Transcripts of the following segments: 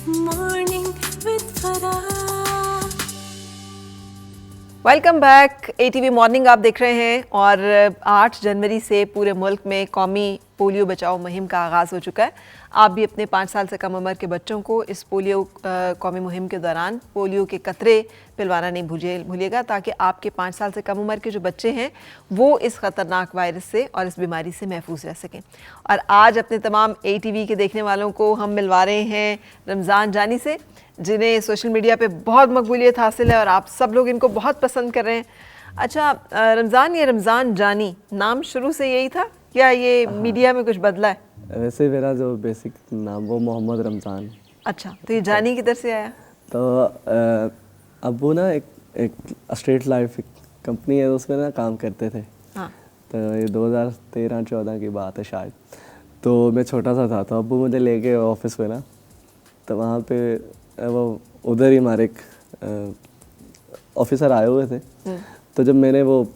Morning with Farah. Welcome back. ATV morning आप देख रहे हैं और 8 जनवरी से पूरे मुल्क में कौमी पोलियो बचाओ मुहिम का आगाज़ हो चुका है। आप भी अपने 5 साल से कम उम्र के बच्चों को इस पोलियो कौमी मुहिम के दौरान पोलियो के कतरे पिलवाना नहीं भूलिएगा, ताकि आपके 5 साल से कम उम्र के जो बच्चे हैं वो इस ख़तरनाक वायरस से और इस बीमारी से महफूज रह सकें। और आज अपने तमाम एटीवी के देखने वालों को हम मिलवा रहे हैं रमज़ान जानी से, जिन्हें सोशल मीडिया पे बहुत मकबूलियत हासिल है और आप सब लोग इनको बहुत पसंद कर रहे हैं। अच्छा रमज़ान, ये रमज़ान जानी नाम शुरू से यही था या ये मीडिया में कुछ बदला है? वैसे मेरा जो बेसिक नाम वो मोहम्मद रमज़ान। अच्छा, तो ये जानी किधर से आया? तो अब्बू ना एक स्ट्रीट लाइफ कंपनी है, उसमें ना काम करते थे। हाँ। तो ये 2013-14 की बात है शायद। तो मैं छोटा सा था, तो अब्बू मुझे ले गए ऑफिस में ना, तो वहाँ पे वो उधर ही हमारे एक ऑफिसर आए हुए थे। तो जब मैंने वो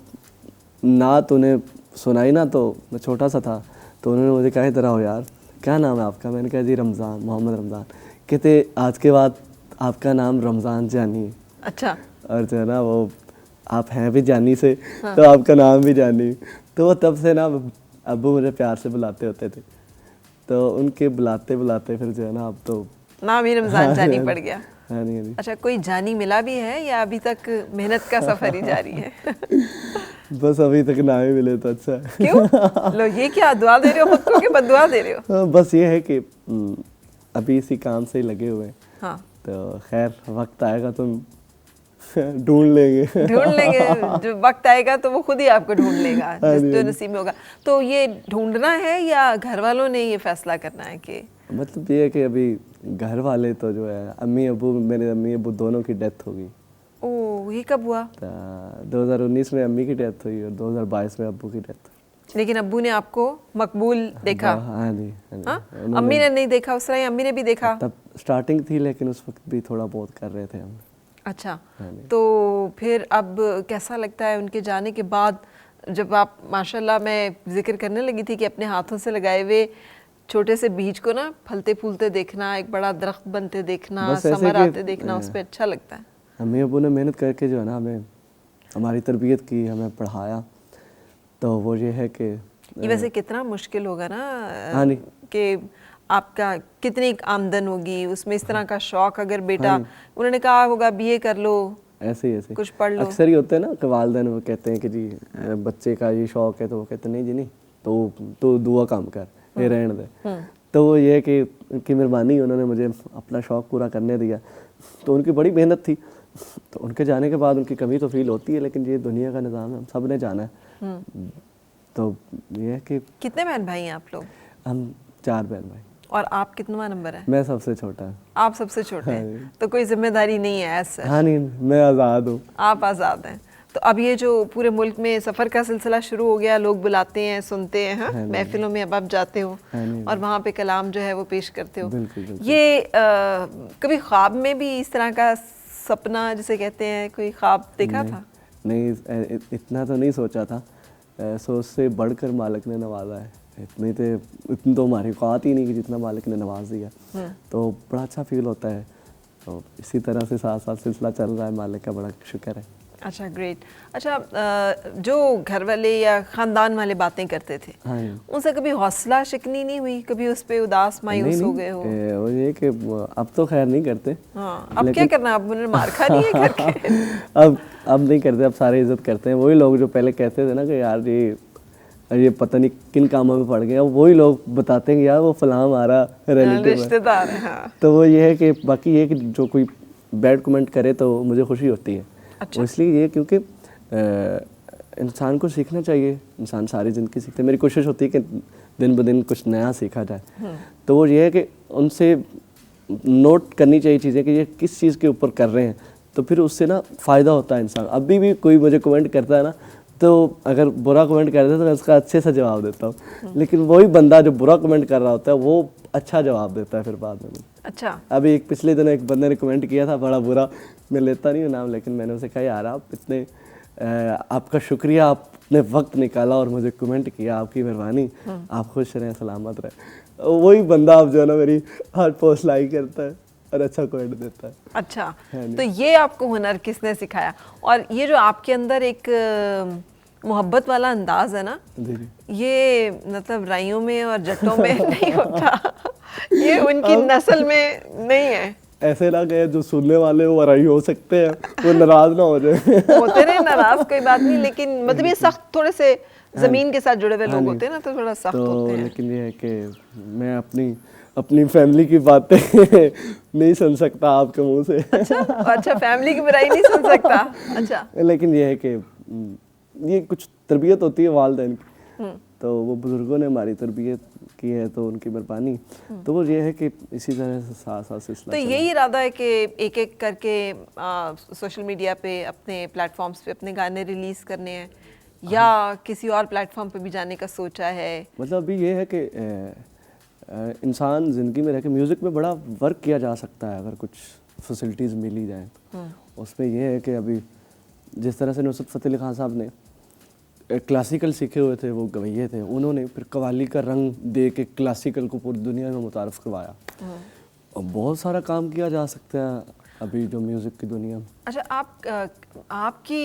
नात उन्हें सुनाई ना, तो मैं छोटा सा था, तो उन्होंने मुझे कहा इधर आओ यार, क्या नाम है आपका? मैंने कहा जी रमज़ान, मोहम्मद रमज़ान। कहते आज के बाद आपका नाम रमज़ान जानी है। अच्छा। और जो है ना वो आप हैं भी जानी से, हाँ। तो आपका नाम भी जानी। तो वो तब से ना अब्बू मुझे प्यार से बुलाते होते थे, तो उनके बुलाते बुलाते फिर जो है ना अब तो नाम ही रमज़ान जानी पड़ गया। हाँ नहीं। अच्छा, कोई जानी मिला भी है या अभी तक मेहनत का सफर ही जारी है? बस अभी तक ना ही मिले तो अच्छा है। क्यों? लो, ये क्या दुआ दे रहे हो खुद को कि बददुआ दे रहे हो? बस ये है कि अभी इसी काम से ही लगे हुए हैं। हाँ। तो खैर वक्त आएगा तो ढूंढ लेंगे। जो वक्त आएगा तो वो खुद ही आपको ढूंढ लेगा, जो नसीब में होगा। तो ये ढूंढना है या घर वालों ने ये फैसला करना है कि? मतलब ये है कि अभी घर वाले तो जो है मेरे अम्मी अबू दोनों की डेथ हो गई। ओह, ये कब हुआ? 2019 में अम्मी की डेथ हुई और 2022 में अब्बू की डेथ हुई। लेकिन अब्बू ने आपको मकबूल देखा? हाँ जी। अम्मी ने नहीं देखा उस तरह? अम्मी ने भी देखा? तब स्टार्टिंग थी, लेकिन उस वक्त भी थोड़ा बहुत कर रहे थे हम। अच्छा, तो फिर अब कैसा लगता है उनके जाने के बाद, जब आप माशाल्लाह, मैं जिक्र करने लगी थी कि अपने हाथों से लगाए हुए छोटे से बीज को ना फलते फूलते देखना, एक बड़ा दरख्त बनते देखना, समर आते देखना, उस पर अच्छा लगता है। अम्मी अबू ने मेहनत करके जो है ना हमें हमारी तरबियत की, हमें पढ़ाया। तो वो ये है कि ये वैसे कितना मुश्किल होगा ना, हाँ नहीं, कि आपका कितनी आमदन होगी उसमें, इस तरह का शौक अगर बेटा, उन्होंने कहा होगा बीए कर लो, ऐसे कुछ पढ़ लो। अक्सर ही होते हैं ना कि वालिदैन वो कहते हैं कि जी बच्चे का ये शौक है, तो वो कहते नहीं जी नहीं, तो दुआ काम कर, ये रहने दे। तो वो ये है कि उनकी मेहरबानी, उन्होंने मुझे अपना शौक पूरा करने दिया। तो उनकी बड़ी मेहनत थी। तो उनके जाने के बाद उनकी कमी तो फील होती है, लेकिन ये दुनिया का निज़ाम है, हम सब ने जाना है। तो ये है कि कितने बहन भाई हैं आप लोग? हम 4 बहन भाई। और आप कितनवा नंबर है? मैं सबसे छोटा है। आप सबसे छोटे हैं, तो कोई जिम्मेदारी नहीं है ऐसा? हाँ नहीं, मैं आज़ाद हूँ। आप आज़ाद हैं। तो अब ये जो पूरे मुल्क में सफ़र का सिलसिला शुरू हो गया, लोग बुलाते हैं, सुनते हैं, हाँ, महफिलों में अब आप जाते हो और वहाँ पे कलाम जो है वो पेश करते हो। बिल्कुल। ये कभी ख्वाब में भी इस तरह का सपना जिसे कहते हैं, कोई ख्वाब देखा था? नहीं, इतना तो नहीं सोचा था। सोच से बढ़कर मालिक ने नवाजा है। इतनी तो हमारी औकात ही नहीं कि जितना मालिक ने नवाज दिया। तो बड़ा अच्छा फील होता है। तो इसी तरह से साथ साथ सिलसिला चल रहा है, मालिक का बड़ा शुक्र है। अच्छा, ग्रेट। अच्छा, जो घर वाले या ख़ानदान वाले बातें करते थे, हाँ, उनसे कभी हौसला शिकनी नहीं हुई? कभी उस पर उदास मायूस हो गए हो? वो ये कि अब तो खैर नहीं करते। हाँ, अब क्या करना, अब उन्होंने मार खा ली है करके। अब नहीं करते, अब सारे इज्जत करते हैं। वही लोग जो पहले कहते थे ना कि यार ये पता नहीं किन कामों में पड़ गए, अब वही लोग बताते हैं कि यार वो फलां हमारा रिश्तेदार है। हाँ। तो वो ये है कि बाकी ये कि जो कोई बैड कमेंट करे तो मुझे खुशी होती है। अच्छा। इसलिए ये क्योंकि इंसान को सीखना चाहिए, इंसान सारी ज़िंदगी सीखते हैं। मेरी कोशिश होती है कि दिन ब दिन कुछ नया सीखा जाए। तो वो ये है कि उनसे नोट करनी चाहिए चीज़ें कि ये किस चीज़ के ऊपर कर रहे हैं, तो फिर उससे ना फ़ायदा होता है इंसान। अभी भी कोई मुझे कमेंट करता है ना, तो अगर बुरा कमेंट करता है तो मैं उसका अच्छे से जवाब देता हूँ, लेकिन वही बंदा जो बुरा कमेंट कर रहा होता है वो अच्छा जवाब देता है फिर बाद में। अच्छा। अभी एक पिछले दिन एक बंदे ने कमेंट किया था बड़ा बुरा, मैं लेता नहीं हूँ नाम, लेकिन मैंने उसे कहा यार आप इतने आपका शुक्रिया, आपने वक्त निकाला और मुझे कमेंट किया, आपकी मेहरबानी, आप खुश रहें, सलामत रहें। वही बंदा अब जो है ना मेरी हर पोस्ट लाइक करता है, और अच्छा कमेंट देता है। अच्छा, हाँ जी। तो ये आपको हुनर किसने सिखाया? और ये जो आपके अंदर एक मोहब्बत वाला अंदाज है ना, जी जी। ये मतलब राइयों में और जट्टों में नहीं होता, ये उनकी नस्ल में नहीं है। ऐसे ना कहे जो सुनने वाले वो वराई हो सकते हैं, वो नाराज ना हो जाए। होते रहे नाराज, कोई बात नहीं, लेकिन मतलब ये सख्त थोड़े से जमीन के साथ जुड़े हुए हाँ लोग जी। होते हैं ना, तो थोड़ा सख्त तो होते हैं। लेकिन ये है कि मैं अपनी फैमिली की बातें नहीं सुन सकता आपके मुंह से। अच्छा, फैमिली की बुराई नहीं सुन सकता। अच्छा, लेकिन ये है कि ये कुछ तरबियत होती है वालिदैन की, तो वो बुजुर्गों ने हमारी तरबियत की है, तो उनकी मेहरबानी। तो वो ये है कि इसी तरह से साथ साथ सिलसिला तो चला। यही इरादा है कि एक एक करके सोशल मीडिया पे अपने प्लेटफॉर्म्स पे अपने गाने रिलीज करने हैं, या किसी और प्लेटफॉर्म पे भी जाने का सोचा है? मतलब अभी ये है कि इंसान ज़िंदगी में रह के म्यूज़िक में बड़ा वर्क किया जा सकता है अगर कुछ फैसिलिटीज़ मिली जाए तो। उसमें ये है कि अभी जिस तरह से नुसरत फ़तेह अली खान साहब ने क्लासिकल सीखे हुए थे, वो गवैये थे, उन्होंने फिर कव्वाली का रंग दे के क्लासिकल को पूरी दुनिया में मुतारफ़ करवाया। और बहुत सारा काम किया जा सकता है अभी जो म्यूज़िक की दुनिया में। अच्छा, आपकी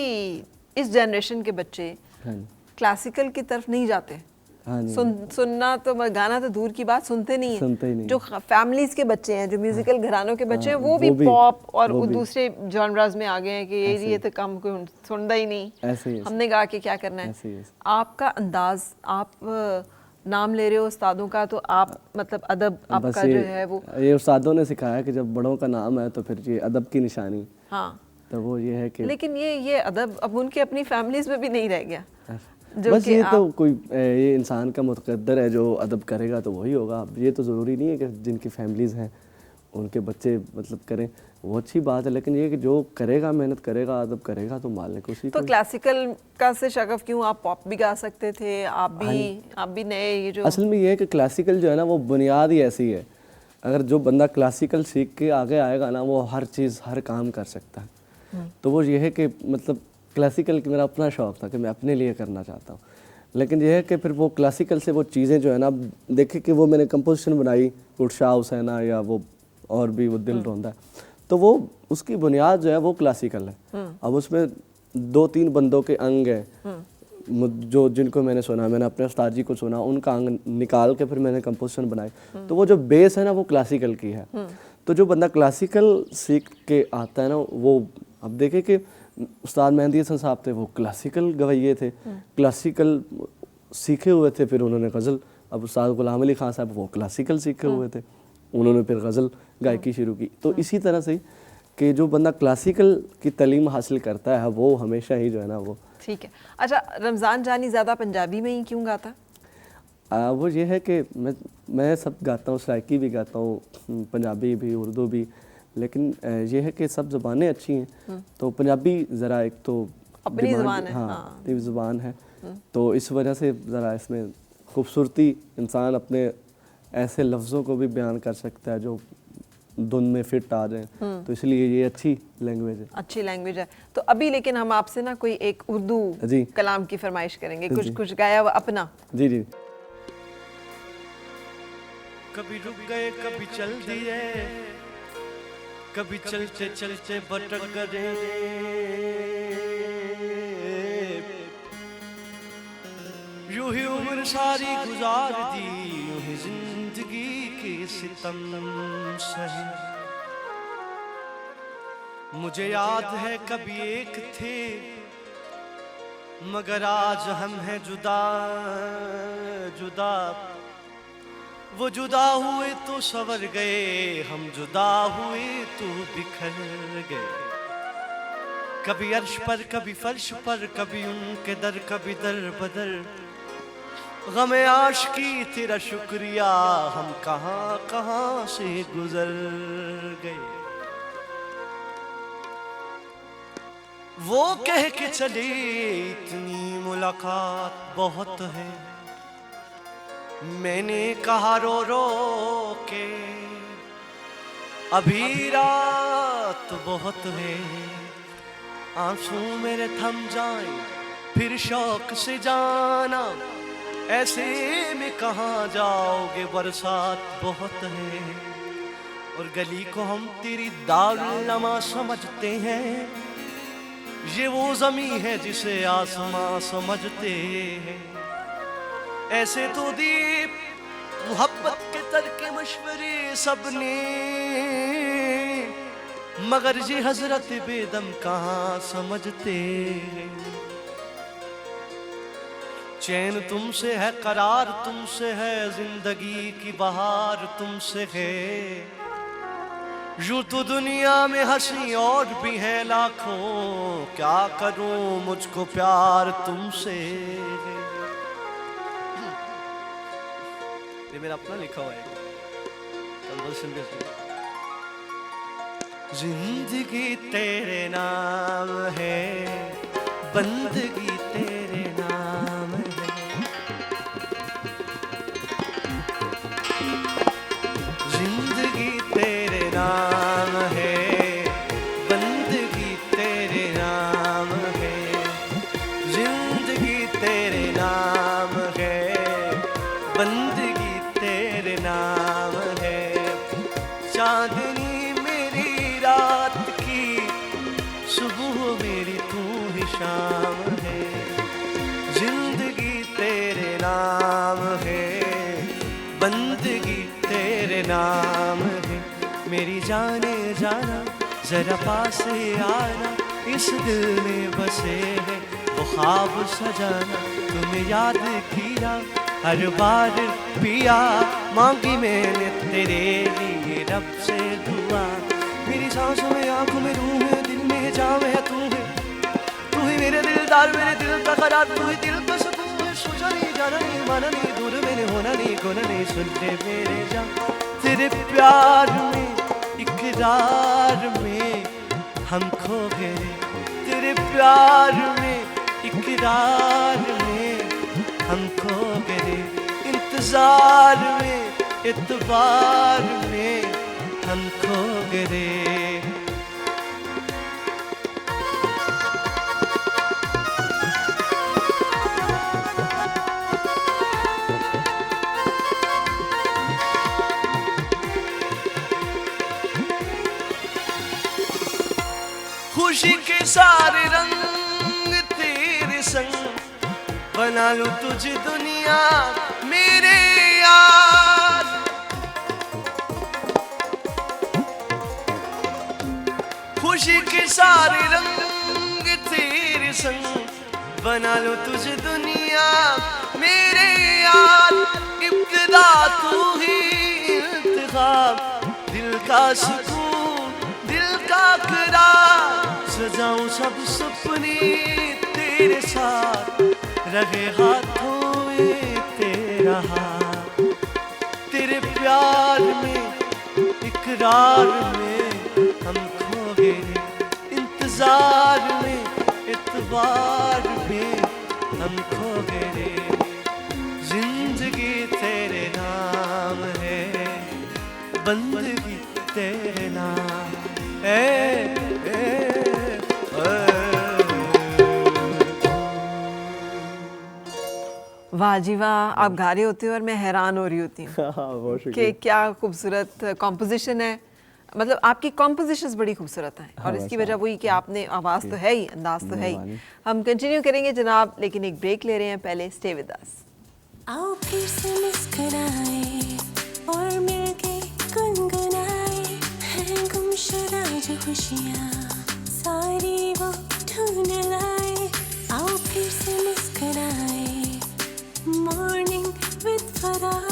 इस जनरेशन के बच्चे हाँ जी। क्लासिकल की तरफ नहीं जाते? हाँ जी। सुनना तो गाना तो दूर की बात, सुनते नहीं है। सुनते ही नहीं। जो फैमिलीज के बच्चे हैं, जो म्यूजिकल घरानों के बच्चे हैं, वो भी वो भी- पॉप और वो भी। दूसरे जॉनराज में आ गए हैं कि ये तो कम कोई सुनता ही नहीं, ऐसे ही हमने गा के क्या करना है। ऐसे ही। आपका अंदाज, आप नाम ले रहे हो उस्तादों का, तो आप मतलब अदब बस आपका जो है वो, ये उस्तादों ने सिखाया कि जब बड़ों का नाम है तो फिर ये अदब की निशानी। हाँ, तो वो ये है कि लेकिन ये अदब अब उनकी अपनी फैमिलीज में भी नहीं रह गया। जो बस कि ये तो कोई ये इंसान का मुतकद्दर है, जो अदब करेगा तो वही होगा। अब ये तो ज़रूरी नहीं है कि जिनकी फैमिलीज़ हैं उनके बच्चे मतलब करें, वो अच्छी बात है, लेकिन ये कि जो करेगा, मेहनत करेगा, अदब करेगा तो मालिक उसी तो को। क्लासिकल का से शगफ क्यों? आप पॉप भी गा सकते थे, आप भी नए ये जो असल में ये है कि क्लासिकल जो है ना वो बुनियाद ही ऐसी है, अगर जो बंदा क्लासिकल सीख के आगे आएगा ना वो हर चीज़ हर काम कर सकता है। तो वो ये है कि मतलब क्लासिकल की मेरा अपना शौक़ था कि मैं अपने लिए करना चाहता हूँ, लेकिन यह है कि फिर वो क्लासिकल से वो चीज़ें जो है ना, देखे कि वो मैंने कंपोजिशन बनाई शाह हुसैना या वो और भी वो दिल रोंदा है, तो वो उसकी बुनियाद जो है वो क्लासिकल है। अब उसमें 2-3 बंदों के अंग हैं जो जिनको मैंने सुना, मैंने अपने उस्ताद जी को सुना, उनका अंग निकाल के फिर मैंने कंपोजिशन बनाई, तो वो जो बेस है ना वो क्लासिकल की है। तो जो बंदा क्लासिकल सीख के आता है ना, वो अब देखे कि उस्ताद मेहंदी हसन साहब थे, वो क्लासिकल गवैये थे, क्लासिकल सीखे हुए थे, फिर उन्होंने गज़ल। अब उस्ताद गुलाम अली खान साहब वो क्लासिकल सीखे हुए थे, उन्होंने फिर गज़ल गायकी शुरू की। तो इसी तरह से कि जो बंदा क्लासिकल की तालीम हासिल करता है वो हमेशा ही जो है ना वो ठीक है। अच्छा, रमज़ान जानी ज़्यादा पंजाबी में ही क्यों गाता? वो ये है कि मैं सब गाता हूँ, सराइकी भी गाता हूँ, पंजाबी भी, उर्दू भी, लेकिन ये है कि सब ज़बानें अच्छी हैं। तो पंजाबी ज़रा एक तो अपनी ज़बान है, हाँ, अपनी ज़बान है, तो इस वजह से ज़रा इसमें खूबसूरती, इंसान अपने ऐसे लफ्ज़ों को भी बयान कर सकता है जो धुन में फिट आ जाए, तो इसलिए ये अच्छी लैंग्वेज है। अच्छी लैंग्वेज है। तो अभी लेकिन हम आपसे ना कोई एक उर्दू जी कलाम की फरमाइश करेंगे, कुछ गाया हुआ अपना। जी जी। कभी रुक गए, कभी चल दिए, कभी चलते चलते भटक गए, यूं ही उम्र सारी गुजार दी, यूं ही जिंदगी के सितम सहे। मुझे याद है कभी एक थे, मगर आज हम हैं जुदा जुदा। वो जुदा हुए तो सवर गए, हम जुदा हुए तो बिखर गए। कभी अर्श पर, कभी फर्श पर, कभी उनके दर, कभी दर बदर। गमे आशिकी तेरा शुक्रिया, हम कहाँ कहाँ से गुजर गए। वो कह के चले इतनी मुलाकात बहुत है, मैंने कहा रो रो के अभी रात बहुत है। आंसू मेरे थम जाएं फिर शौक से जाना, ऐसे में कहाँ जाओगे, बरसात बहुत है। और गली को हम तेरी दारुलनमा समझते हैं। ये वो जमी है जिसे आसमां समझते हैं। ऐसे तो दीप मोहब्बत के तरके मशवरे सबने, मगर ये हजरत बेदम कहाँ समझते हैं। चैन तुमसे है, करार तुमसे है, जिंदगी की बहार तुमसे है। यूं तो दुनिया में हंसी और भी है लाखों, क्या करूं मुझको प्यार तुमसे है। ये मेरा अपना लिखा हुआ है कंपोजिशन भी अपनी। जिंदगी तेरे नाम है, बंदगी तेरे नाम है। जिंदगी तेरे नाम है, बंदगी तेरे नाम है। जिंदगी तेरे नाम है, बंदगी तेरे नाम है। चांदनी मेरी रात की, सुबह मेरी तू ही शाम है। जिंदगी तेरे नाम है, बंदगी तेरे नाम है। मेरी जाने जाना जरा पास आना, इस दिल में बसे है वो ख्वाब सजाना। तुम्हें याद किया हर बार पिया, मांगी मैंने तेरे लिए रब से दुआ। मेरी सांसों में आंखों में रूह है, दिल में जाम है तू है। तू ही मेरे दिलदार, मेरे दिल का करार, तू ही दिल का सुकून है। सोचा नहीं, जाना नहीं, माना नहीं, दूर मैंने होना नहीं, खोना नहीं। सुन ले मेरे जान, तेरे प्यार में इकरार में हम खो गए। तेरे प्यार में इकरार में हम खो गए। इंतजार में इतबार में हम खो गए। खुशी के सारे रंग तेरे संग, बना लूं तुझे दुनिया मेरे यार। खुशी के सारे रंग तेरे संग, बना लूं तुझे दुनिया मेरे यार। इब्तिदा तू ही इंतखाब, दिल का सुकून, दिल का करार। सजाऊं सब सपने तेरे साथ, रहे हाथों में तेरा हाथ। तेरे प्यार में इकरार में हम खो गए। इंतजार में इतबार में हम खो गए। जिंदगी तेरे नाम है, बंदगी तेरे नाम है। वाह जी वाह, आप गा रहे होते हो और मैं हैरान हो रही होती हूँ बहुत कि शुक्रिया। क्या खूबसूरत कॉम्पोजिशन है। मतलब आपकी कॉम्पोजिशंस बड़ी खूबसूरत हैं और इसकी वजह वही कि आपने आवाज़ तो है ही, अंदाज तो है ही। हम कंटिन्यू करेंगे जनाब, लेकिन एक ब्रेक ले रहे हैं पहले। Stay with us. आओ फिर से मुस्कुराए और मिलके गुनगुनाए, हैं गुमशुदा जो खुशियाँ सारी वो ढूंढ लाए। आओ फिर से मुस्कुराए, मॉर्निंग विद फराह।